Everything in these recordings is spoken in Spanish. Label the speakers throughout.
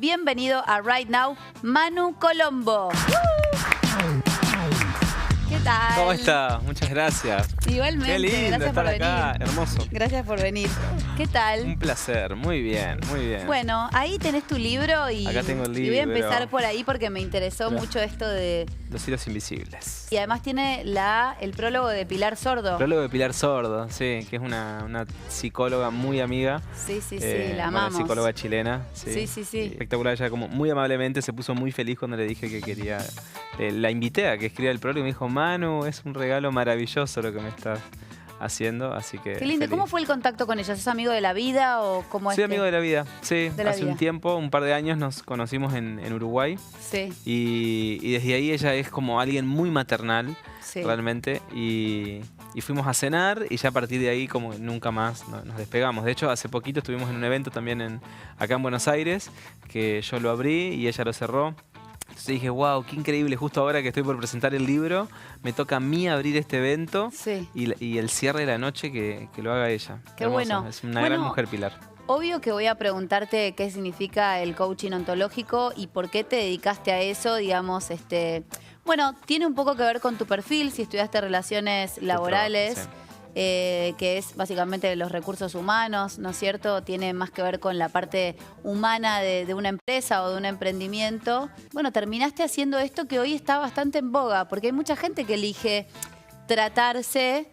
Speaker 1: Bienvenido a Right Now, Manu Colombo. ¿Qué tal?
Speaker 2: ¿Cómo está? Muchas gracias.
Speaker 1: Igualmente,
Speaker 2: Qué lindo
Speaker 1: gracias
Speaker 2: estar
Speaker 1: por
Speaker 2: acá,
Speaker 1: venir.
Speaker 2: hermoso.
Speaker 1: Gracias por venir. ¿Qué tal?
Speaker 2: Un placer, muy bien, muy bien.
Speaker 1: Bueno, ahí tenés tu libro y,
Speaker 2: Acá tengo el
Speaker 1: y voy a
Speaker 2: libro.
Speaker 1: empezar por ahí porque me interesó mucho esto de...
Speaker 2: Los hilos invisibles.
Speaker 1: Y además tiene el prólogo de Pilar Sordo.
Speaker 2: Prólogo de Pilar Sordo, sí, que es una psicóloga muy amiga.
Speaker 1: Sí, sí, sí, la
Speaker 2: Bueno,
Speaker 1: amamos.
Speaker 2: psicóloga chilena.
Speaker 1: Sí, sí, sí.
Speaker 2: Espectacular, ella como muy amablemente se puso muy feliz cuando le dije que quería... la invité a que escriba el prólogo y me dijo, Manu, es un regalo maravilloso lo que me estás haciendo, así que
Speaker 1: Qué lindo.
Speaker 2: feliz.
Speaker 1: ¿Cómo fue el contacto con ella? ¿Sos amigo de la vida o cómo es?
Speaker 2: Soy amigo de la vida, sí.
Speaker 1: De la
Speaker 2: Hace
Speaker 1: vida.
Speaker 2: un tiempo, un par de años, nos conocimos en Uruguay.
Speaker 1: Sí,
Speaker 2: Y desde ahí ella es como alguien muy maternal,
Speaker 1: sí.
Speaker 2: realmente. Y fuimos a cenar y ya a partir de ahí como nunca más nos despegamos. De hecho, hace poquito estuvimos en un evento también acá en Buenos Aires, que yo lo abrí y ella lo cerró. Entonces dije, wow, qué increíble, justo ahora que estoy por presentar el libro, me toca a mí abrir este evento
Speaker 1: Sí.
Speaker 2: y el cierre de la noche que lo haga ella.
Speaker 1: Qué
Speaker 2: Hermoso.
Speaker 1: bueno.
Speaker 2: Es una
Speaker 1: Bueno,
Speaker 2: gran mujer, Pilar.
Speaker 1: Obvio que voy a preguntarte qué significa el coaching ontológico y por qué te dedicaste a eso, digamos, bueno, tiene un poco que ver con tu perfil, si estudiaste relaciones laborales,
Speaker 2: sí.
Speaker 1: Que es básicamente los recursos humanos, ¿no es cierto? Tiene más que ver con la parte humana de una empresa o de un emprendimiento. Bueno, terminaste haciendo esto que hoy está bastante en boga, porque hay mucha gente que elige tratarse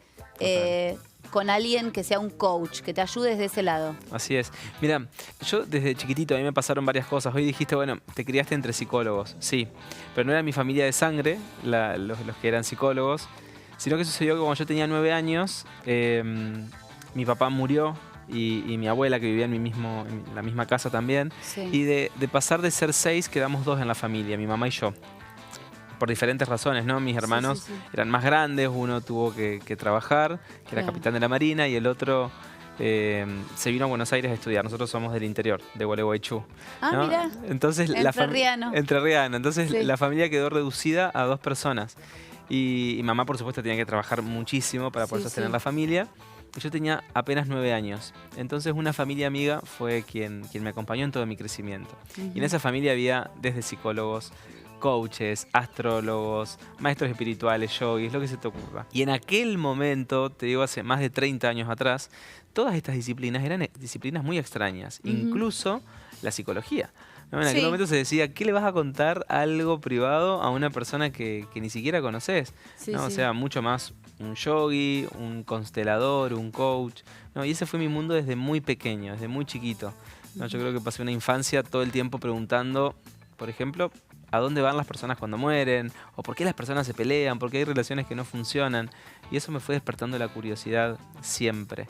Speaker 1: con alguien que sea un coach, que te ayude desde ese lado.
Speaker 2: Así es. Mira, yo desde chiquitito a mí me pasaron varias cosas. Hoy dijiste, bueno, te criaste entre psicólogos. Sí, pero no era mi familia de sangre, los que eran psicólogos, sino que sucedió que cuando yo tenía 9 años, mi papá murió y mi abuela, que vivía en la misma casa también.
Speaker 1: Sí.
Speaker 2: Y de pasar de ser 6, quedamos 2 en la familia, mi mamá y yo. Por diferentes razones, ¿no? Mis hermanos
Speaker 1: sí.
Speaker 2: eran más grandes, uno tuvo que trabajar, que era
Speaker 1: Claro.
Speaker 2: capitán de la Marina, y el otro se vino a Buenos Aires a estudiar. Nosotros somos del interior, de Gualeguaychú.
Speaker 1: Ah,
Speaker 2: ¿no?
Speaker 1: mira.
Speaker 2: Entonces,
Speaker 1: Entrerriano.
Speaker 2: Entrerriano. Entonces
Speaker 1: Sí.
Speaker 2: la familia quedó reducida a 2 personas. Y mamá, por supuesto, tenía que trabajar muchísimo para poder
Speaker 1: Sí,
Speaker 2: sostener
Speaker 1: sí.
Speaker 2: la familia. Y yo tenía apenas 9 años. Entonces una familia amiga fue quien me acompañó en todo mi crecimiento. Y en esa familia había desde psicólogos, coaches, astrólogos, maestros espirituales, yogis, lo que se te ocurra. Y en aquel momento, te digo hace más de 30 años atrás, todas estas disciplinas eran disciplinas muy extrañas, incluso la psicología. ¿No? En aquel
Speaker 1: Sí.
Speaker 2: momento se decía, ¿qué le vas a contar algo privado a una persona que ni siquiera conoces?
Speaker 1: Sí,
Speaker 2: ¿no?
Speaker 1: sí.
Speaker 2: O sea, mucho más un yogi, un constelador, un coach. ¿No? Y ese fue mi mundo desde muy pequeño, desde muy chiquito. ¿No? Yo creo que pasé una infancia todo el tiempo preguntando, por ejemplo, ¿a dónde van las personas cuando mueren? ¿O por qué las personas se pelean? ¿Por qué hay relaciones que no funcionan? Y eso me fue despertando la curiosidad siempre,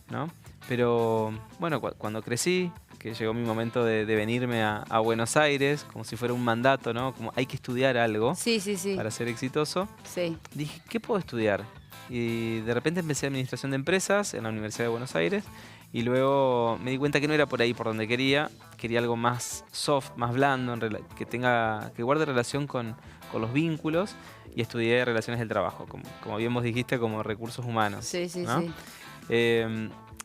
Speaker 2: ¿no? Pero bueno, cuando crecí, que llegó mi momento de venirme a Buenos Aires, como si fuera un mandato, ¿no? Como hay que estudiar algo
Speaker 1: Sí, sí, sí.
Speaker 2: para ser exitoso,
Speaker 1: Sí.
Speaker 2: dije, ¿qué puedo estudiar? Y de repente empecé administración de empresas en la Universidad de Buenos Aires y luego me di cuenta que no era por ahí por donde quería algo más soft, más blando, que guarde relación con los vínculos, y estudié relaciones del trabajo, como bien vos dijiste, como recursos humanos.
Speaker 1: Sí, sí,
Speaker 2: ¿no?
Speaker 1: sí.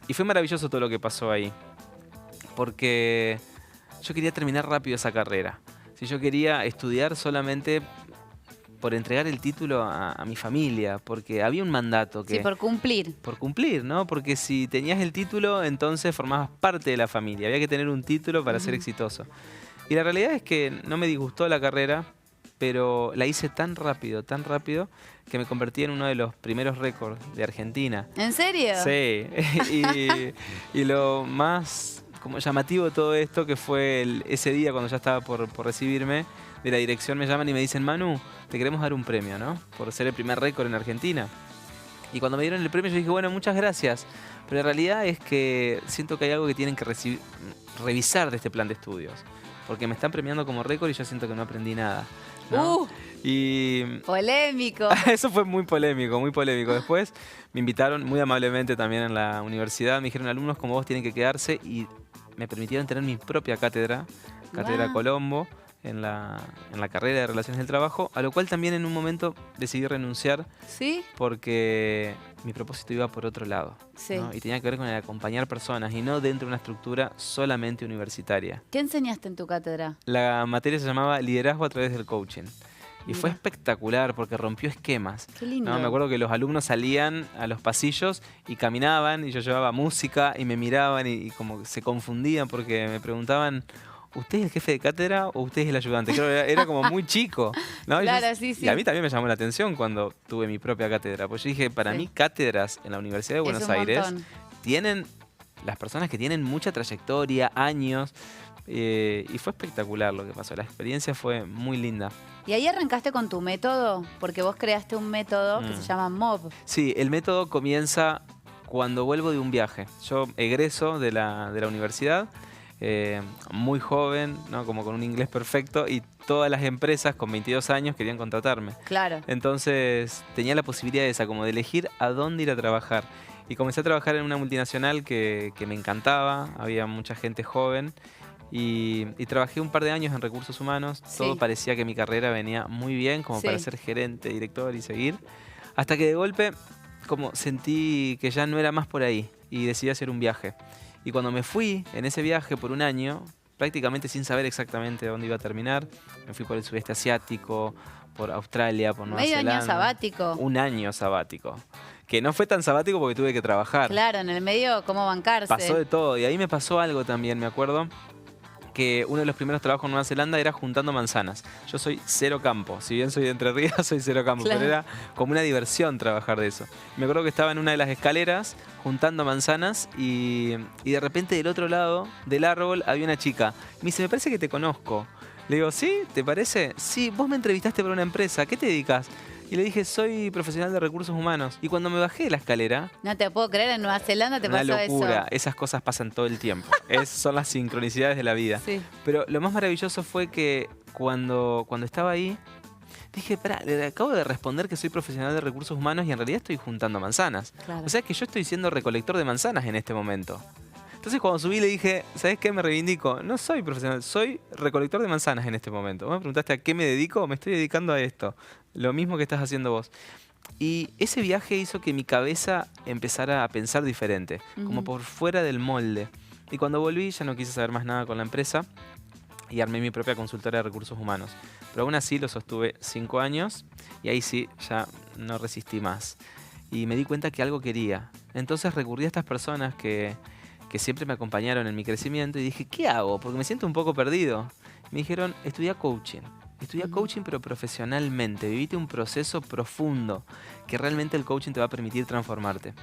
Speaker 2: Y fue maravilloso todo lo que pasó ahí, porque yo quería terminar rápido esa carrera. Si yo quería estudiar solamente por entregar el título a mi familia, porque había un mandato que...
Speaker 1: Sí, por cumplir.
Speaker 2: Por cumplir, ¿no? Porque si tenías el título, entonces formabas parte de la familia. Había que tener un título para ser exitoso. Y la realidad es que no me disgustó la carrera, pero la hice tan rápido, que me convertí en uno de los primeros récords de Argentina.
Speaker 1: ¿En serio?
Speaker 2: Sí. y lo más como llamativo de todo esto, que fue ese día cuando ya estaba por recibirme, de la dirección me llaman y me dicen, Manu, te queremos dar un premio, ¿no? Por ser el primer récord en Argentina. Y cuando me dieron el premio yo dije, bueno, muchas gracias. Pero la realidad es que siento que hay algo que tienen que revisar de este plan de estudios. Porque me están premiando como récord y yo siento que no aprendí nada, ¿no? Y
Speaker 1: Polémico.
Speaker 2: eso fue muy polémico, muy polémico. Después me invitaron muy amablemente también en la universidad. Me dijeron, alumnos como vos tienen que quedarse, y me permitieron tener mi propia cátedra, Cátedra
Speaker 1: Wow.
Speaker 2: Colombo, en la carrera de Relaciones del Trabajo, a lo cual también en un momento decidí renunciar
Speaker 1: ¿Sí?
Speaker 2: porque mi propósito iba por otro lado,
Speaker 1: Sí.
Speaker 2: ¿no? Y tenía que ver con el acompañar personas y no dentro de una estructura solamente universitaria.
Speaker 1: ¿Qué enseñaste en tu cátedra?
Speaker 2: La materia se llamaba Liderazgo a través del coaching. Y fue
Speaker 1: Mira.
Speaker 2: espectacular porque rompió esquemas.
Speaker 1: Qué lindo.
Speaker 2: ¿No? Me acuerdo que los alumnos salían a los pasillos y caminaban y yo llevaba música y me miraban y como que se confundían porque me preguntaban, ¿usted es el jefe de cátedra o usted es el ayudante? Creo que era como muy chico, ¿no?
Speaker 1: Claro, sí, sí.
Speaker 2: Y a mí también me llamó la atención cuando tuve mi propia cátedra. Pues yo dije, para
Speaker 1: Sí.
Speaker 2: mí cátedras en la Universidad de
Speaker 1: Es
Speaker 2: Buenos
Speaker 1: un
Speaker 2: Aires
Speaker 1: montón.
Speaker 2: tienen las personas que tienen mucha trayectoria, años, y fue espectacular lo que pasó. La experiencia fue muy linda.
Speaker 1: ¿Y ahí arrancaste con tu método? Porque vos creaste un método que se llama MOB.
Speaker 2: Sí, el método comienza cuando vuelvo de un viaje. Yo egreso de la universidad, muy joven, ¿no? Como con un inglés perfecto, y todas las empresas con 22 años querían contratarme.
Speaker 1: Claro.
Speaker 2: Entonces tenía la posibilidad esa, como de elegir a dónde ir a trabajar. Y comencé a trabajar en una multinacional que me encantaba, había mucha gente joven. Y trabajé un par de años en recursos humanos.
Speaker 1: Sí.
Speaker 2: Todo parecía que mi carrera venía muy bien como
Speaker 1: Sí.
Speaker 2: para ser gerente, director y seguir. Hasta que de golpe como sentí que ya no era más por ahí y decidí hacer un viaje. Y cuando me fui en ese viaje por un año, prácticamente sin saber exactamente dónde iba a terminar, me fui por el sudeste asiático, por Australia, por Nueva
Speaker 1: Medio
Speaker 2: Zelanda.
Speaker 1: año sabático.
Speaker 2: Un año sabático. Que no fue tan sabático porque tuve que trabajar.
Speaker 1: Claro, en el medio, ¿cómo bancarse?
Speaker 2: Pasó de todo. Y ahí me pasó algo también, me acuerdo. Que uno de los primeros trabajos en Nueva Zelanda era juntando manzanas. Yo soy cero campo. Si bien soy de Entre Ríos, soy cero campo.
Speaker 1: Claro.
Speaker 2: Pero era como una diversión trabajar de eso. Me acuerdo que estaba en una de las escaleras juntando manzanas y de repente del otro lado del árbol había una chica. Me dice, me parece que te conozco. Le digo, ¿sí? ¿Te parece? Sí, vos me entrevistaste para una empresa. ¿A qué te dedicas? Y le dije, soy profesional de recursos humanos. Y cuando me bajé de la escalera,
Speaker 1: No te puedo creer, en Nueva Zelanda te
Speaker 2: una
Speaker 1: pasó
Speaker 2: locura.
Speaker 1: eso.
Speaker 2: Esas cosas pasan todo el tiempo. Son las sincronicidades de la vida.
Speaker 1: Sí.
Speaker 2: Pero lo más maravilloso fue que cuando estaba ahí, dije, pará, le acabo de responder que soy profesional de recursos humanos y en realidad estoy juntando manzanas.
Speaker 1: Claro.
Speaker 2: O sea que yo estoy siendo recolector de manzanas en este momento. Entonces cuando subí le dije, ¿sabes qué? Me reivindico. No soy profesional, soy recolector de manzanas en este momento. Vos me preguntaste a qué me dedico, me estoy dedicando a esto. Lo mismo que estás haciendo vos. Y ese viaje hizo que mi cabeza empezara a pensar diferente, como
Speaker 1: Ujú.
Speaker 2: por fuera del molde. Y cuando volví ya no quise saber más nada con la empresa y armé mi propia consultora de recursos humanos. Pero aún así lo sostuve 5 años y ahí sí, ya no resistí más. Y me di cuenta que algo quería. Entonces recurrí a estas personas que siempre me acompañaron en mi crecimiento y dije, ¿qué hago? Porque me siento un poco perdido. Me dijeron, estudia coaching. Estudia
Speaker 1: Ujú.
Speaker 2: coaching pero profesionalmente. Vivite un proceso profundo que realmente el coaching te va a permitir transformarte.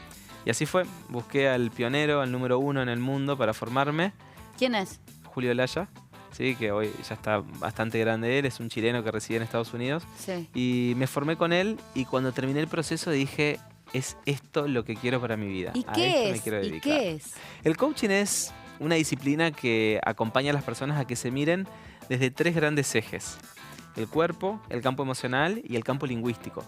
Speaker 2: Y así fue. Busqué al pionero, al número 1 en el mundo para formarme.
Speaker 1: ¿Quién es?
Speaker 2: Julio Laya, ¿sí? Que hoy ya está bastante grande él. Es un chileno que reside en Estados Unidos.
Speaker 1: Sí.
Speaker 2: Y me formé con él y cuando terminé el proceso dije, es esto lo que quiero para mi vida.
Speaker 1: ¿Y
Speaker 2: A
Speaker 1: qué
Speaker 2: esto me
Speaker 1: es?
Speaker 2: quiero
Speaker 1: ¿Y
Speaker 2: dedicar.
Speaker 1: qué es?
Speaker 2: El coaching es una disciplina que acompaña a las personas a que se miren desde 3 grandes ejes. El cuerpo, el campo emocional y el campo lingüístico.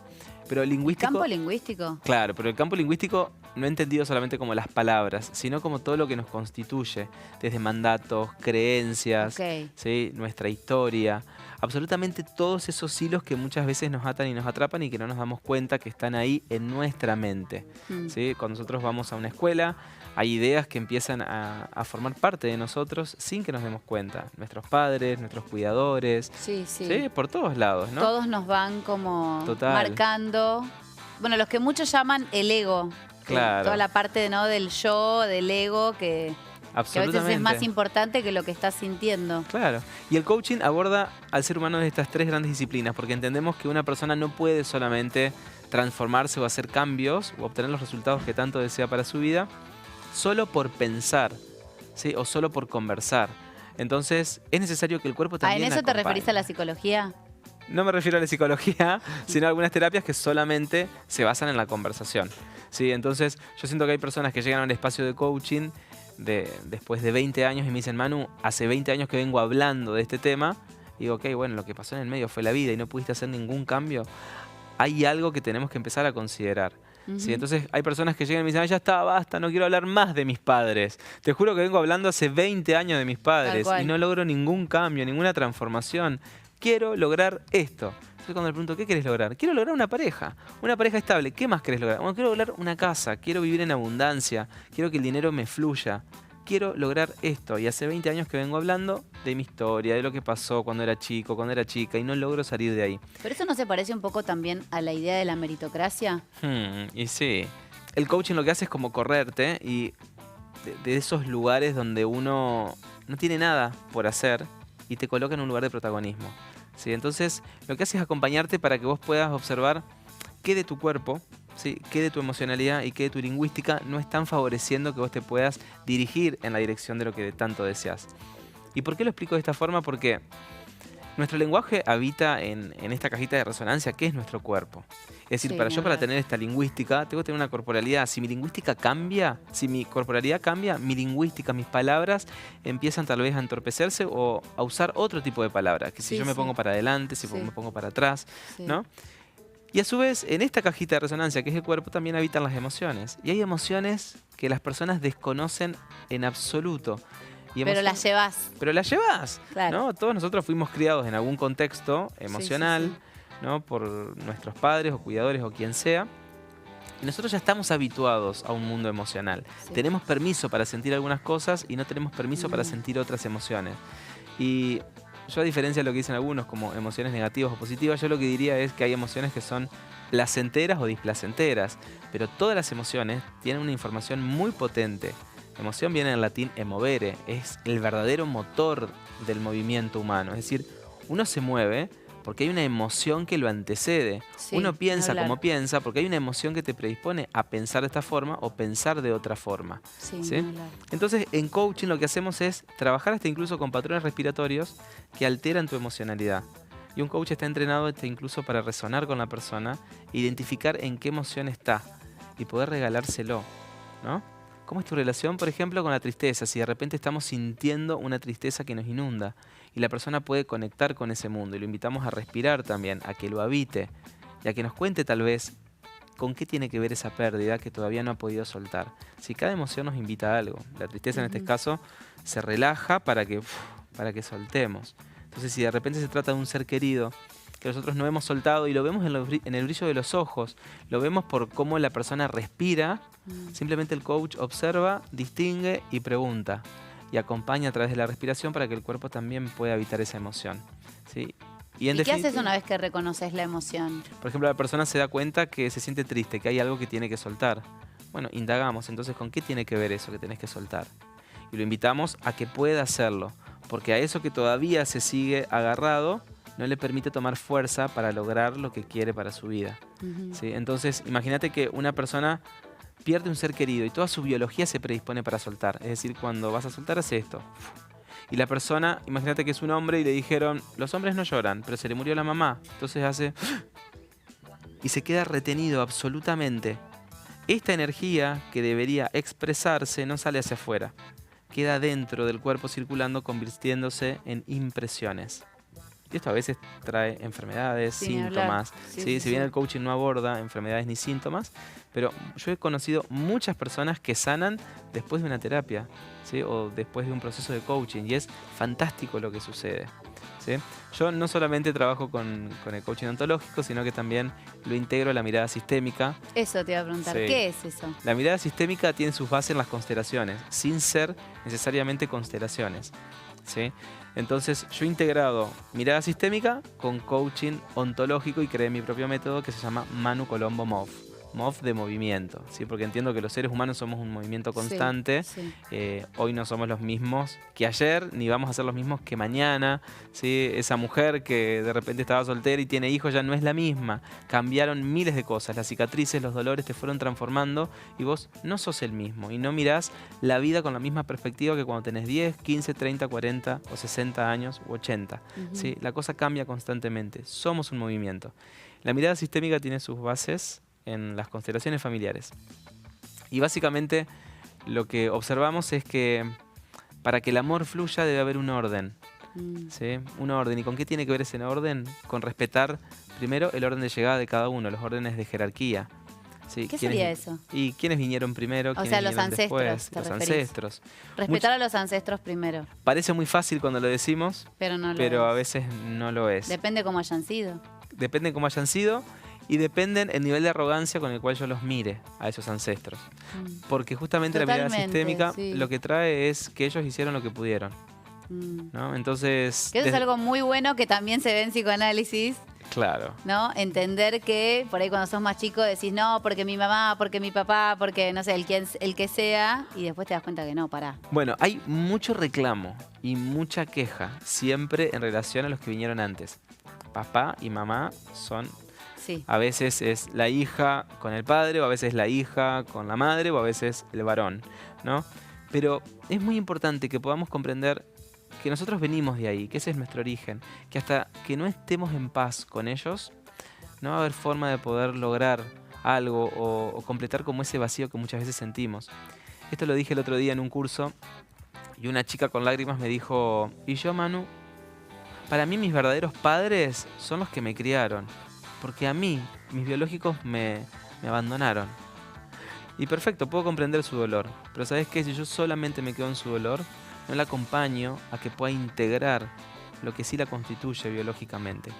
Speaker 2: Pero el lingüístico...
Speaker 1: ¿Campo lingüístico?
Speaker 2: Claro, pero el campo lingüístico no entendido solamente como las palabras, sino como todo lo que nos constituye, desde mandatos, creencias,
Speaker 1: Ok.
Speaker 2: ¿sí? Nuestra historia, absolutamente todos esos hilos que muchas veces nos atan y nos atrapan y que no nos damos cuenta que están ahí en nuestra mente.
Speaker 1: Mm.
Speaker 2: ¿Sí? Cuando nosotros vamos a una escuela, hay ideas que empiezan a formar parte de nosotros sin que nos demos cuenta. Nuestros padres, nuestros cuidadores,
Speaker 1: Sí, sí.
Speaker 2: ¿sí? Por todos lados, ¿no?
Speaker 1: Todos nos van como
Speaker 2: Total.
Speaker 1: marcando. Bueno, los que muchos llaman el ego.
Speaker 2: Claro.
Speaker 1: Toda la parte, ¿no? Del yo, del ego, que a veces
Speaker 2: Absolutamente.
Speaker 1: es más importante que lo que estás sintiendo.
Speaker 2: Claro. Y el coaching aborda al ser humano de estas 3 grandes disciplinas, porque entendemos que una persona no puede solamente transformarse o hacer cambios o obtener los resultados que tanto desea para su vida, solo por pensar, ¿sí? O solo por conversar. Entonces, es necesario que el cuerpo
Speaker 1: ¿En
Speaker 2: también
Speaker 1: eso te
Speaker 2: acompañe.
Speaker 1: referís a la psicología?
Speaker 2: No me refiero a la psicología, sino a algunas terapias que solamente se basan en la conversación. ¿Sí? Entonces, yo siento que hay personas que llegan al espacio de coaching después de 20 años y me dicen, Manu, hace 20 años que vengo hablando de este tema. Y digo, ok, bueno, lo que pasó en el medio fue la vida y no pudiste hacer ningún cambio. Hay algo que tenemos que empezar a considerar. ¿sí? Entonces hay personas que llegan y me dicen, "Ay, ya está, basta, no quiero hablar más de mis padres. Te juro que vengo hablando hace 20 años de mis padres y no logro ningún cambio, ninguna transformación. Quiero lograr esto". Entonces cuando le pregunto, ¿qué querés lograr? Quiero lograr una pareja estable. ¿Qué más querés lograr? Bueno, quiero lograr una casa, quiero vivir en abundancia, quiero que el dinero me fluya. Quiero lograr esto. Y hace 20 años que vengo hablando de mi historia, de lo que pasó cuando era chico, cuando era chica, y no logro salir de ahí.
Speaker 1: ¿Pero eso no se parece un poco también a la idea de la meritocracia?
Speaker 2: Y sí. El coaching lo que hace es como correrte y de esos lugares donde uno no tiene nada por hacer y te coloca en un lugar de protagonismo. ¿Sí? Entonces, lo que hace es acompañarte para que vos puedas observar qué de tu cuerpo, ¿sí?, qué de tu emocionalidad y qué de tu lingüística no están favoreciendo que vos te puedas dirigir en la dirección de lo que tanto deseas. ¿Y por qué lo explico de esta forma? Porque nuestro lenguaje habita en esta cajita de resonancia que es nuestro cuerpo. Es decir,
Speaker 1: Sí,
Speaker 2: para tener esta lingüística, tengo que tener una corporalidad. Si mi lingüística cambia, si mi corporalidad cambia, mi lingüística, mis palabras empiezan tal vez a entorpecerse o a usar otro tipo de palabras. Que si yo me pongo para adelante, si me pongo para atrás, ¿no? Y a su vez, en esta cajita de resonancia, que es el cuerpo, también habitan las emociones. Y hay emociones que las personas desconocen en absoluto.
Speaker 1: Pero las llevas.
Speaker 2: Pero las llevas,
Speaker 1: claro.
Speaker 2: ¿no? Todos nosotros fuimos criados en algún contexto emocional, ¿no?, por nuestros padres o cuidadores o quien sea. Y nosotros ya estamos habituados a un mundo emocional. Tenemos permiso para sentir algunas cosas y no tenemos permiso para sentir otras emociones. Y yo, a diferencia de lo que dicen algunos como emociones negativas o positivas, yo lo que diría es que hay emociones que son placenteras o displacenteras. Pero todas las emociones tienen una información muy potente. Emoción viene en latín emovere, es el verdadero motor del movimiento humano. Es decir, uno se mueve porque hay una emoción que lo antecede. Uno piensa como piensa porque hay una emoción que te predispone a pensar de esta forma o pensar de otra forma. ¿Sí? Entonces, en coaching lo que hacemos es trabajar hasta incluso con patrones respiratorios que alteran tu emocionalidad. Y un coach está entrenado incluso para resonar con la persona, identificar en qué emoción está y poder regalárselo, ¿no? ¿Cómo es tu relación, por ejemplo, con la tristeza? Si de repente estamos sintiendo una tristeza que nos inunda y la persona puede conectar con ese mundo y lo invitamos a respirar también, a que lo habite y a que nos cuente tal vez con qué tiene que ver esa pérdida que todavía no ha podido soltar. Si cada emoción nos invita a algo, la tristeza en este caso se relaja para que soltemos. Entonces, si de repente se trata de un ser querido que nosotros no hemos soltado y lo vemos en el brillo de los ojos, lo vemos por cómo la persona respira, simplemente el coach observa, distingue y pregunta y acompaña a través de la respiración para que el cuerpo también pueda evitar esa emoción, ¿sí?
Speaker 1: ¿Y qué haces una vez que reconoces la emoción?
Speaker 2: Por ejemplo, la persona se da cuenta que se siente triste, que hay algo que tiene que soltar. Bueno, indagamos, entonces, ¿con qué tiene que ver eso que tenés que soltar? Y lo invitamos a que pueda hacerlo, porque a eso que todavía se sigue agarrado no le permite tomar fuerza para lograr lo que quiere para su vida. ¿Sí? Entonces, imagínate que una persona pierde un ser querido y toda su biología se predispone para soltar. Es decir, cuando vas a soltar, hace esto. Y la persona, imagínate que es un hombre y le dijeron, los hombres no lloran, pero se le murió la mamá. Entonces hace... y se queda retenido absolutamente. Esta energía que debería expresarse no sale hacia afuera. Queda dentro del cuerpo circulando, convirtiéndose en impresiones. Y esto a veces trae enfermedades, síntomas. Si bien el coaching no aborda enfermedades ni síntomas, pero yo he conocido muchas personas que sanan después de una terapia, ¿sí?, o después de un proceso de coaching, y es fantástico lo que sucede, ¿sí? Yo no solamente trabajo con el coaching ontológico, sino que también lo integro a la mirada sistémica.
Speaker 1: Eso te iba a preguntar, ¿qué es eso?
Speaker 2: La mirada sistémica tiene sus bases en las constelaciones, sin ser necesariamente constelaciones, ¿sí? Entonces yo he integrado mirada sistémica con coaching ontológico y creé mi propio método que se llama Manu Colombo MOV. MOV de movimiento, ¿sí? Porque entiendo que los seres humanos somos un movimiento constante. Hoy no somos los mismos que ayer, ni vamos a ser los mismos que mañana, ¿sí? Esa mujer que de repente estaba soltera y tiene hijos ya no es la misma. Cambiaron miles de cosas, las cicatrices, los dolores te fueron transformando y vos no sos el mismo y no mirás la vida con la misma perspectiva que cuando tenés 10, 15, 30, 40 o 60 años u 80. ¿Sí? La cosa cambia constantemente, somos un movimiento. La mirada sistémica tiene sus bases en las constelaciones familiares. Y básicamente lo que observamos es que para que el amor fluya debe haber un orden. ¿Sí? Un orden. ¿Y con qué tiene que ver ese orden? Con respetar primero el orden de llegada de cada uno, los órdenes de jerarquía. ¿sí?
Speaker 1: ¿Qué sería eso?
Speaker 2: Y quiénes vinieron primero,
Speaker 1: O
Speaker 2: quiénes
Speaker 1: sea, los
Speaker 2: vinieron
Speaker 1: ancestros,
Speaker 2: después.
Speaker 1: ¿te
Speaker 2: Los
Speaker 1: referís?
Speaker 2: ancestros.
Speaker 1: Respetar a los ancestros primero,
Speaker 2: Parece muy fácil cuando lo decimos,
Speaker 1: pero no lo
Speaker 2: pero a
Speaker 1: es.
Speaker 2: veces no lo es.
Speaker 1: Depende cómo hayan sido.
Speaker 2: Depende cómo hayan sido y dependen el nivel de arrogancia con el cual yo los mire a esos ancestros.
Speaker 1: Mm.
Speaker 2: Porque justamente la mirada
Speaker 1: Totalmente,
Speaker 2: sistémica
Speaker 1: sí.
Speaker 2: lo que trae es que ellos hicieron lo que pudieron,
Speaker 1: Mm.
Speaker 2: ¿no? Entonces,
Speaker 1: Que eso es algo muy bueno que también se ve en psicoanálisis,
Speaker 2: claro,
Speaker 1: ¿no? Entender que por ahí cuando sos más chico decís, no, porque mi mamá, porque mi papá, porque no sé, el que sea, y después te das cuenta que no, pará.
Speaker 2: bueno, hay mucho reclamo y mucha queja siempre en relación a los que vinieron antes. Papá y mamá son,
Speaker 1: Sí.
Speaker 2: a veces es la hija con el padre, o a veces la hija con la madre, o a veces el varón, ¿no? Pero es muy importante que podamos comprender que nosotros venimos de ahí, que ese es nuestro origen, que hasta que no estemos en paz con ellos, no va a haber forma de poder lograr algo o completar como ese vacío que muchas veces sentimos. Esto lo dije el otro día en un curso y una chica con lágrimas me dijo, y yo, Manu, para mí mis verdaderos padres son los que me criaron, porque a mí, mis biológicos me abandonaron. Y perfecto, puedo comprender su dolor, pero ¿sabes qué? Si yo solamente me quedo en su dolor, no la acompaño a que pueda integrar lo que sí la constituye biológicamente.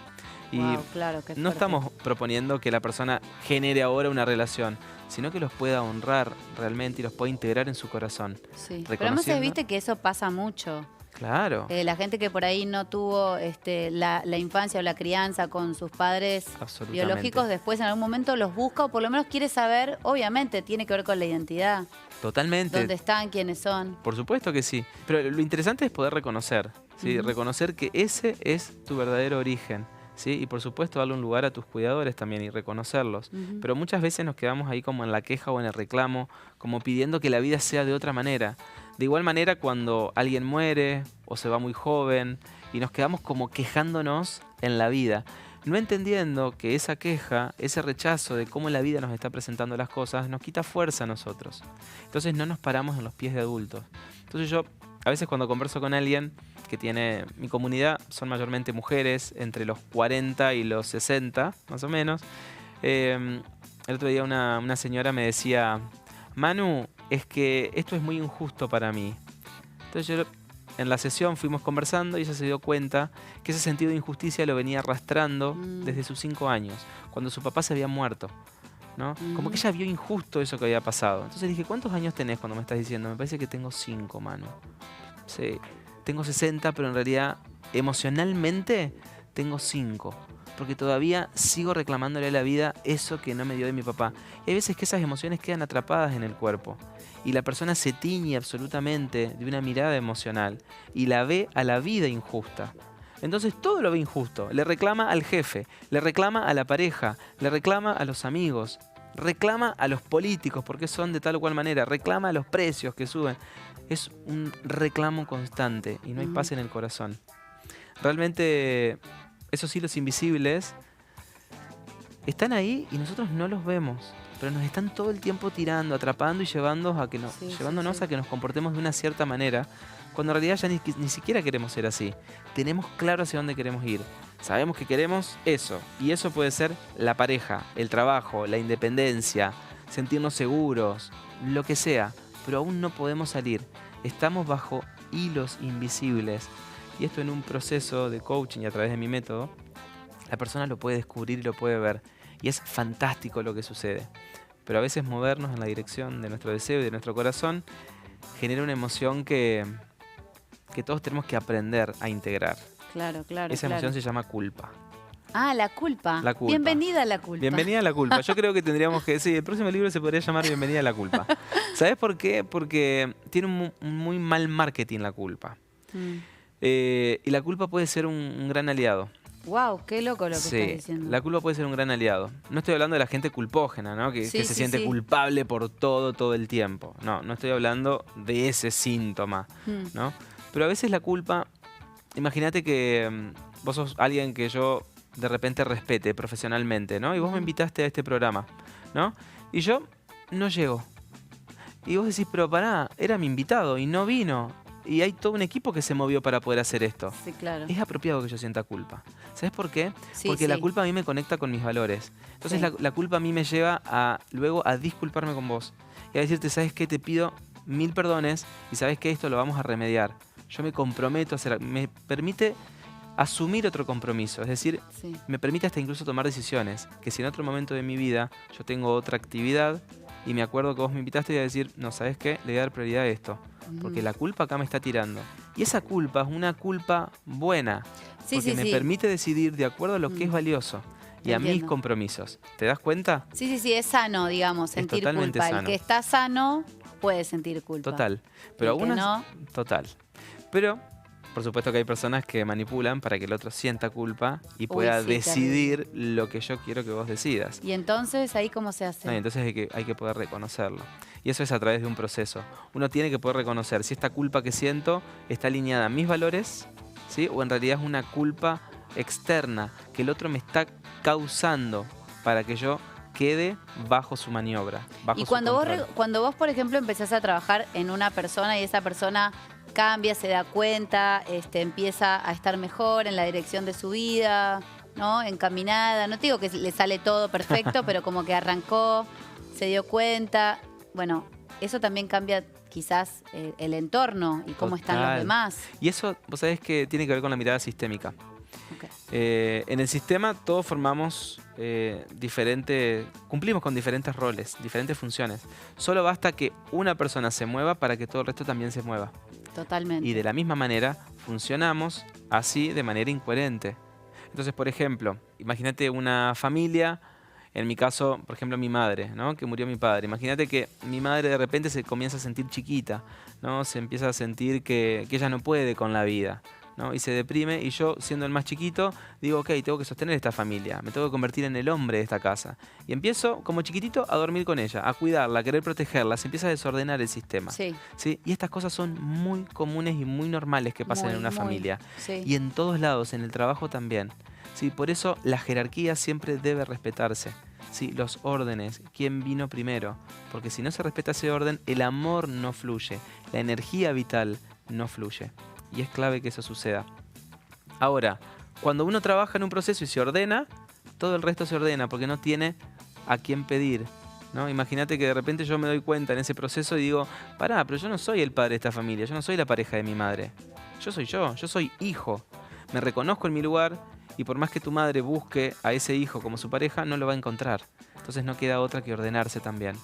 Speaker 2: Y
Speaker 1: Wow, claro, qué
Speaker 2: no
Speaker 1: fuerte.
Speaker 2: estamos proponiendo que la persona genere ahora una relación, sino que los pueda honrar realmente y los pueda integrar en su corazón.
Speaker 1: Sí. Pero además
Speaker 2: reconociendo-
Speaker 1: viste que eso pasa mucho.
Speaker 2: Claro,
Speaker 1: La gente que por ahí no tuvo la infancia o la crianza con sus padres
Speaker 2: absolutamente.
Speaker 1: biológicos, después en algún momento los busca o por lo menos quiere saber, obviamente, tiene que ver con la identidad,
Speaker 2: Totalmente.
Speaker 1: dónde están, quiénes son.
Speaker 2: Por supuesto que sí. Pero lo interesante es poder reconocer, ¿sí?
Speaker 1: Ujú.
Speaker 2: Reconocer que ese es tu verdadero origen, ¿sí? Y por supuesto darle un lugar a tus cuidadores también y reconocerlos.
Speaker 1: Ujú.
Speaker 2: Pero muchas veces nos quedamos ahí como en la queja o en el reclamo, como pidiendo que la vida sea de otra manera. De igual manera cuando alguien muere o se va muy joven y nos quedamos como quejándonos en la vida, no entendiendo que esa queja, ese rechazo de cómo la vida nos está presentando las cosas, nos quita fuerza a nosotros. Entonces no nos paramos en los pies de adultos. Entonces yo, a veces cuando converso con alguien que tiene, mi comunidad son mayormente mujeres, entre los 40 y los 60, más o menos. El otro día una señora me decía, Manu, es que esto es muy injusto para mí. Entonces yo en la sesión fuimos conversando y ella se dio cuenta que ese sentido de injusticia lo venía arrastrando desde sus 5 años, cuando su papá se había muerto, ¿no? Como que ella vio injusto eso que había pasado. Entonces dije, ¿cuántos años tenés cuando me estás diciendo? Me parece que tengo 5, Manu. Sí, tengo 60, pero en realidad emocionalmente tengo 5. Porque todavía sigo reclamándole a la vida eso que no me dio de mi papá. Y hay veces que esas emociones quedan atrapadas en el cuerpo. Y la persona se tiñe absolutamente de una mirada emocional. Y la ve a la vida injusta. Entonces todo lo ve injusto. Le reclama al jefe, le reclama a la pareja, le reclama a los amigos, reclama a los políticos porque son de tal o cual manera, reclama a los precios que suben. Es un reclamo constante y no hay paz en el corazón. Realmente esos hilos invisibles están ahí y nosotros no los vemos, pero nos están todo el tiempo tirando, atrapando y llevándonos a que nos comportemos de una cierta manera, cuando en realidad ya ni siquiera queremos ser así. Tenemos claro hacia dónde queremos ir. Sabemos que queremos eso, y eso puede ser la pareja, el trabajo, la independencia, sentirnos seguros, lo que sea, pero aún no podemos salir. Estamos bajo hilos invisibles. Y esto en un proceso de coaching y a través de mi método, la persona lo puede descubrir y lo puede ver. Y es fantástico lo que sucede. Pero a veces movernos en la dirección de nuestro deseo y de nuestro corazón genera una emoción que todos tenemos que aprender a integrar.
Speaker 1: Claro, claro.
Speaker 2: Esa emoción se llama culpa.
Speaker 1: Ah, la culpa.
Speaker 2: La culpa.
Speaker 1: Bienvenida a la culpa.
Speaker 2: Bienvenida a la culpa. Yo creo que tendríamos que decir, el próximo libro se podría llamar Bienvenida a la culpa. ¿Sabes por qué? Porque tiene un muy mal marketing la culpa. Y la culpa puede ser un gran aliado.
Speaker 1: Wow, qué loco lo que
Speaker 2: Sí,
Speaker 1: estás diciendo.
Speaker 2: la culpa puede ser un gran aliado. No estoy hablando de la gente culpógena, ¿no? Que se siente culpable por todo el tiempo. No estoy hablando de ese síntoma, ¿no? Pero a veces la culpa, imagínate que vos sos alguien que yo de repente respete profesionalmente, ¿no? Y vos me invitaste a este programa, ¿no? Y yo no llego. Y vos decís, pero pará, era mi invitado y no vino. y hay todo un equipo que se movió para poder hacer esto.
Speaker 1: Sí, claro.
Speaker 2: Es apropiado que yo sienta culpa. ¿Sabes por qué?
Speaker 1: Sí,
Speaker 2: Porque la
Speaker 1: sí.
Speaker 2: culpa a mí me conecta con mis valores. Entonces
Speaker 1: Sí.
Speaker 2: la culpa a mí me lleva luego a disculparme con vos. Y a decirte, ¿sabes qué? Te pido 1000 perdones y ¿sabes qué? Esto lo vamos a remediar. Yo me comprometo a hacer... Me permite asumir otro compromiso. Es decir,
Speaker 1: Sí.
Speaker 2: me permite hasta incluso tomar decisiones. Que si en otro momento de mi vida yo tengo otra actividad y me acuerdo que vos me invitaste y voy a decir, no, ¿sabes qué? Le voy a dar prioridad a esto. Porque la culpa acá me está tirando. Y esa culpa es una culpa buena.
Speaker 1: Sí,
Speaker 2: Porque
Speaker 1: sí,
Speaker 2: me
Speaker 1: sí.
Speaker 2: permite decidir de acuerdo a lo que es valioso y a mis
Speaker 1: Entiendo.
Speaker 2: compromisos. ¿Te das cuenta?
Speaker 1: Sí, sí, sí, es sano, digamos, sentir
Speaker 2: totalmente
Speaker 1: culpa. El
Speaker 2: sano.
Speaker 1: que está sano puede sentir culpa.
Speaker 2: Total. Pero
Speaker 1: El que
Speaker 2: algunas...
Speaker 1: no.
Speaker 2: Total. Pero, por supuesto que hay personas que manipulan para que el otro sienta culpa y pueda
Speaker 1: sí,
Speaker 2: decidir lo que yo quiero que vos decidas.
Speaker 1: Y entonces, ¿ahí cómo se hace?
Speaker 2: No, y entonces hay que poder reconocerlo. Y eso es a través de un proceso. Uno tiene que poder reconocer si esta culpa que siento está alineada a mis valores, ¿sí? O en realidad es una culpa externa que el otro me está causando para que yo quede bajo su maniobra, bajo
Speaker 1: Y
Speaker 2: su
Speaker 1: cuando
Speaker 2: control.
Speaker 1: cuando vos, por ejemplo, empezás a trabajar en una persona y esa persona cambia, se da cuenta, empieza a estar mejor en la dirección de su vida, ¿no? Encaminada. No te digo que le sale todo perfecto, pero como que arrancó, se dio cuenta. Bueno, eso también cambia quizás el entorno y cómo están los
Speaker 2: Total.
Speaker 1: demás.
Speaker 2: Y eso, vos sabés que tiene que ver con la mirada sistémica.
Speaker 1: Ok.
Speaker 2: En el sistema todos formamos cumplimos con diferentes roles, diferentes funciones. Solo basta que una persona se mueva para que todo el resto también se mueva.
Speaker 1: Totalmente.
Speaker 2: Y de la misma manera funcionamos así de manera incoherente. Entonces, por ejemplo, imagínate una familia, en mi caso, por ejemplo, mi madre, ¿no? Que murió mi padre. Imagínate que mi madre de repente se comienza a sentir chiquita, ¿no? Se empieza a sentir que ella no puede con la vida, ¿no? Y se deprime, y yo, siendo el más chiquito, digo, ok, tengo que sostener esta familia, me tengo que convertir en el hombre de esta casa. Y empiezo, como chiquitito, a dormir con ella, a cuidarla, a querer protegerla, se empieza a desordenar el sistema.
Speaker 1: Sí.
Speaker 2: ¿Sí? Y estas cosas son muy comunes y muy normales que pasan
Speaker 1: Muy,
Speaker 2: en una
Speaker 1: muy,
Speaker 2: familia.
Speaker 1: sí.
Speaker 2: Y en todos lados, en el trabajo también. ¿Sí? Por eso la jerarquía siempre debe respetarse. ¿Sí? Los órdenes, quién vino primero. Porque si no se respeta ese orden, el amor no fluye, la energía vital no fluye. Y es clave que eso suceda. Ahora, cuando uno trabaja en un proceso y se ordena, todo el resto se ordena porque no tiene a quién pedir, ¿no? Imagínate que de repente yo me doy cuenta en ese proceso y digo, pará, pero yo no soy el padre de esta familia, yo no soy la pareja de mi madre. Yo soy hijo. Me reconozco en mi lugar y por más que tu madre busque a ese hijo como su pareja, no lo va a encontrar. Entonces no queda otra que ordenarse también.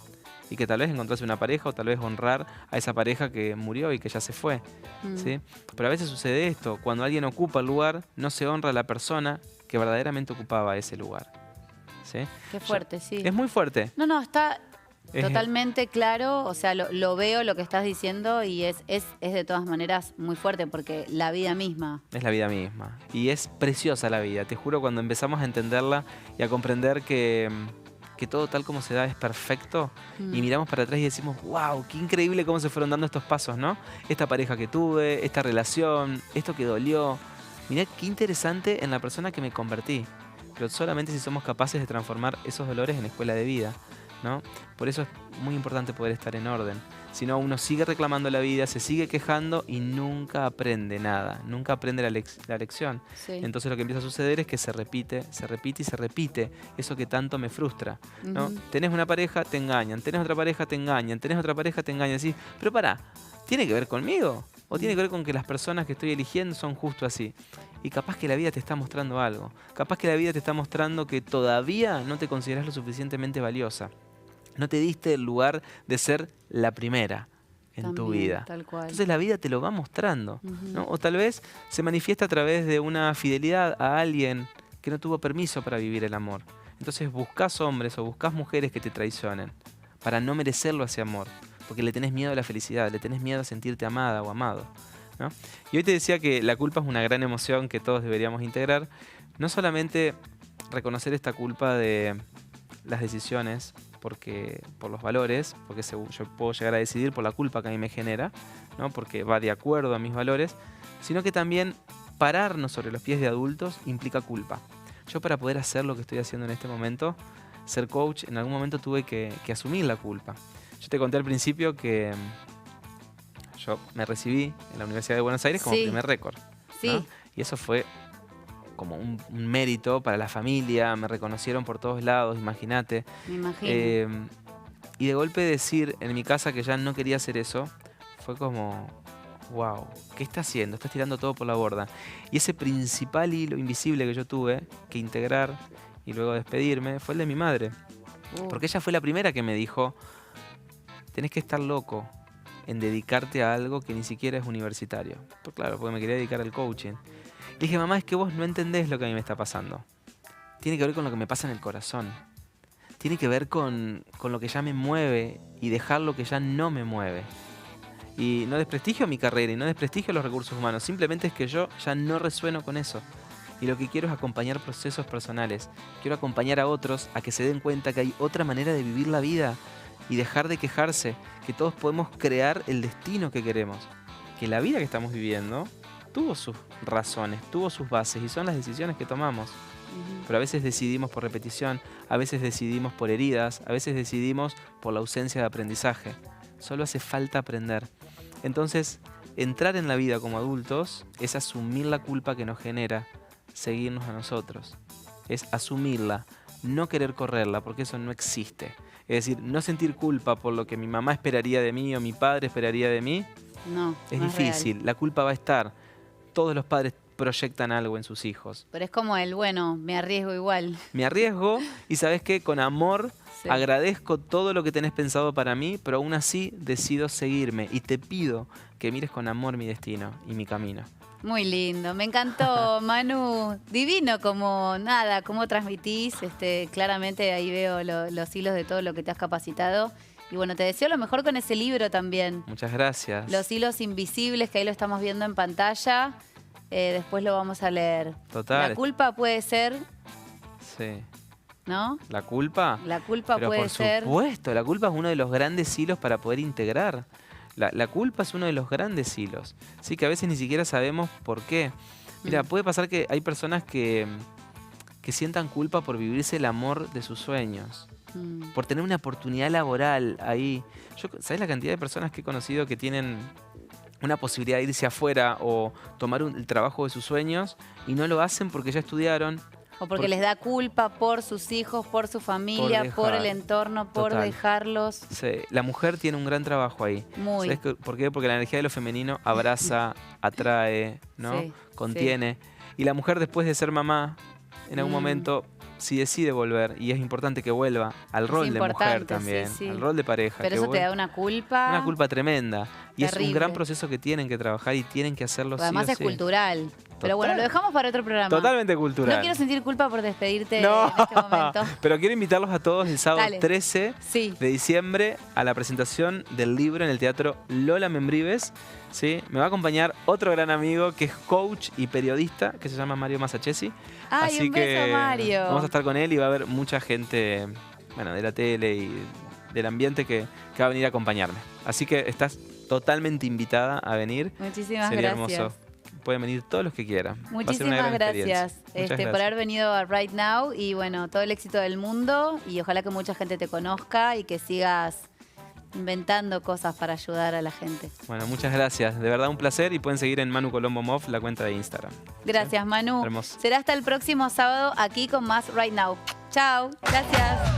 Speaker 2: Y que tal vez encontrase una pareja o tal vez honrar a esa pareja que murió y que ya se fue. ¿Sí? Pero a veces sucede esto, cuando alguien ocupa el lugar, no se honra a la persona que verdaderamente ocupaba ese lugar. ¿Sí?
Speaker 1: Qué fuerte, sí.
Speaker 2: Es muy fuerte.
Speaker 1: No, está
Speaker 2: Es-
Speaker 1: totalmente claro, o sea, lo veo lo que estás diciendo y es de todas maneras muy fuerte porque la vida misma.
Speaker 2: Es la vida misma. Y es preciosa la vida. Te juro, cuando empezamos a entenderla y a comprender que todo tal como se da es perfecto, y miramos para atrás y decimos, wow, qué increíble cómo se fueron dando estos pasos, ¿no? Esta pareja que tuve, esta relación, esto que dolió. Mirá qué interesante en la persona que me convertí. Pero solamente si somos capaces de transformar esos dolores en escuela de vida, ¿no? Por eso es muy importante poder estar en orden. Si no, uno sigue reclamando la vida, se sigue quejando y nunca aprende nada, nunca aprende la lección.
Speaker 1: Sí.
Speaker 2: Entonces lo que empieza a suceder es que se repite y se repite eso que tanto me frustra, ¿no?
Speaker 1: Ujú.
Speaker 2: Tenés una pareja, te engañan, tenés otra pareja, te engañan, tenés otra pareja, te engañan. Decís, pero pará, ¿tiene que ver conmigo? ¿O tiene que ver con que las personas que estoy eligiendo son justo así? Y capaz que la vida te está mostrando algo. Capaz que la vida te está mostrando que todavía no te consideras lo suficientemente valiosa. No te diste el lugar de ser la primera en tu
Speaker 1: También,
Speaker 2: vida.
Speaker 1: tal cual.
Speaker 2: Entonces la vida te lo va mostrando,
Speaker 1: Ujú.
Speaker 2: ¿no? O tal vez se manifiesta a través de una fidelidad a alguien que no tuvo permiso para vivir el amor. Entonces buscas hombres o buscas mujeres que te traicionen para no merecerlo ese amor, porque le tenés miedo a la felicidad, le tenés miedo a sentirte amada o amado, ¿no? Y hoy te decía que la culpa es una gran emoción que todos deberíamos integrar. No solamente reconocer esta culpa de las decisiones por los valores, porque yo puedo llegar a decidir por la culpa que a mí me genera, ¿no? Porque va de acuerdo a mis valores, sino que también pararnos sobre los pies de adultos implica culpa. Yo, para poder hacer lo que estoy haciendo en este momento, ser coach, en algún momento tuve que asumir la culpa. Yo te conté al principio que yo me recibí en la Universidad de Buenos Aires como
Speaker 1: Sí.
Speaker 2: primer récord.
Speaker 1: Sí.
Speaker 2: ¿no? Y eso fue como un mérito para la familia, me reconocieron por todos lados, imagínate.
Speaker 1: Me imagino.
Speaker 2: Y de golpe decir en mi casa que ya no quería hacer eso, fue como, wow, ¿qué está haciendo? Estás tirando todo por la borda. Y ese principal hilo invisible que yo tuve que integrar y luego despedirme fue el de mi madre. Porque ella fue la primera que me dijo, tenés que estar loco en dedicarte a algo que ni siquiera es universitario. Pues claro, porque me quería dedicar al coaching. Le dije, mamá, es que vos no entendés lo que a mí me está pasando. Tiene que ver con lo que me pasa en el corazón. Tiene que ver con lo que ya me mueve y dejar lo que ya no me mueve. Y no desprestigio mi carrera y no desprestigio los recursos humanos. Simplemente es que yo ya no resueno con eso. Y lo que quiero es acompañar procesos personales. Quiero acompañar a otros a que se den cuenta que hay otra manera de vivir la vida y dejar de quejarse. Que todos podemos crear el destino que queremos. Que la vida que estamos viviendo tuvo sus razones, tuvo sus bases y son las decisiones que tomamos. Pero a veces decidimos por repetición, a veces decidimos por heridas, a veces decidimos por la ausencia de aprendizaje. Solo hace falta aprender. Entonces, entrar en la vida como adultos es asumir la culpa que nos genera seguirnos a nosotros. Es asumirla, no querer correrla, porque eso no existe. Es decir, no sentir culpa por lo que mi mamá esperaría de mí o mi padre esperaría de mí,
Speaker 1: No,
Speaker 2: es
Speaker 1: no
Speaker 2: difícil.
Speaker 1: real.
Speaker 2: La culpa va a estar. Todos los padres proyectan algo en sus hijos.
Speaker 1: Pero es como bueno, me arriesgo igual.
Speaker 2: Me arriesgo y ¿sabes qué? Con amor
Speaker 1: Sí.
Speaker 2: agradezco todo lo que tenés pensado para mí, pero aún así decido seguirme y te pido que mires con amor mi destino y mi camino.
Speaker 1: Muy lindo, me encantó, Manu. Divino como nada, cómo transmitís. Claramente ahí veo los hilos de todo lo que te has capacitado. Y bueno, te deseo lo mejor con ese libro también.
Speaker 2: Muchas gracias.
Speaker 1: Los hilos invisibles, que ahí lo estamos viendo en pantalla. Después lo vamos a leer.
Speaker 2: Total.
Speaker 1: La culpa puede ser,
Speaker 2: Sí.
Speaker 1: ¿no?
Speaker 2: ¿La culpa?
Speaker 1: La culpa
Speaker 2: Pero
Speaker 1: puede
Speaker 2: por
Speaker 1: ser.
Speaker 2: supuesto, la culpa es uno de los grandes hilos para poder integrar. La culpa es uno de los grandes hilos. Sí, que a veces ni siquiera sabemos por qué. Mira, puede pasar que hay personas que sientan culpa por vivirse el amor de sus sueños. Por tener una oportunidad laboral ahí. ¿Sabes la cantidad de personas que he conocido que tienen una posibilidad de irse afuera o tomar el trabajo de sus sueños y no lo hacen porque ya estudiaron?
Speaker 1: O porque les da culpa por sus hijos, por su familia, por el entorno, por
Speaker 2: Total.
Speaker 1: dejarlos.
Speaker 2: Sí, la mujer tiene un gran trabajo ahí.
Speaker 1: Muy.
Speaker 2: ¿Sabes por qué? Porque la energía de lo femenino abraza, atrae, ¿no?
Speaker 1: Sí,
Speaker 2: Contiene. Y la mujer después de ser mamá, en algún momento, si decide volver, y es importante que vuelva al rol de mujer
Speaker 1: importante,
Speaker 2: también,
Speaker 1: sí, sí.
Speaker 2: al rol de pareja.
Speaker 1: Pero
Speaker 2: que
Speaker 1: eso te
Speaker 2: vuelva.
Speaker 1: da una culpa.
Speaker 2: Una culpa tremenda. Y es un
Speaker 1: Terrible.
Speaker 2: gran proceso que tienen que trabajar y tienen que hacerlo
Speaker 1: Porque además
Speaker 2: sí o
Speaker 1: es
Speaker 2: sí.
Speaker 1: cultural. Pero bueno, lo
Speaker 2: Total.
Speaker 1: dejamos para otro programa.
Speaker 2: Totalmente cultural.
Speaker 1: No quiero sentir culpa por despedirte
Speaker 2: No,
Speaker 1: en este momento.
Speaker 2: pero quiero invitarlos a todos el sábado
Speaker 1: Dale.
Speaker 2: 13
Speaker 1: Sí.
Speaker 2: de diciembre a la presentación del libro en el Teatro Lola Membrives. ¿Sí? Me va a acompañar otro gran amigo que es coach y periodista, que se llama Mario Masachesi.
Speaker 1: Ay,
Speaker 2: Así
Speaker 1: un beso,
Speaker 2: que
Speaker 1: Mario.
Speaker 2: vamos a estar con él y va a haber mucha gente, bueno, de la tele y del ambiente que va a venir a acompañarme. Así que estás totalmente invitada a venir.
Speaker 1: Muchísimas
Speaker 2: Sería
Speaker 1: gracias.
Speaker 2: hermoso. Pueden venir todos los que quieran. Va a ser una
Speaker 1: Muchísimas
Speaker 2: gran
Speaker 1: gracias,
Speaker 2: experiencia. Muchas
Speaker 1: por
Speaker 2: gracias.
Speaker 1: haber venido a Right Now y bueno, todo el éxito del mundo y ojalá que mucha gente te conozca y que sigas inventando cosas para ayudar a la gente.
Speaker 2: Bueno, muchas gracias. De verdad un placer y pueden seguir en Manu Colombo Moff, la cuenta de Instagram.
Speaker 1: Gracias, Manu.
Speaker 2: Hermoso.
Speaker 1: Será hasta el próximo sábado aquí con más Right Now. Chao. Gracias.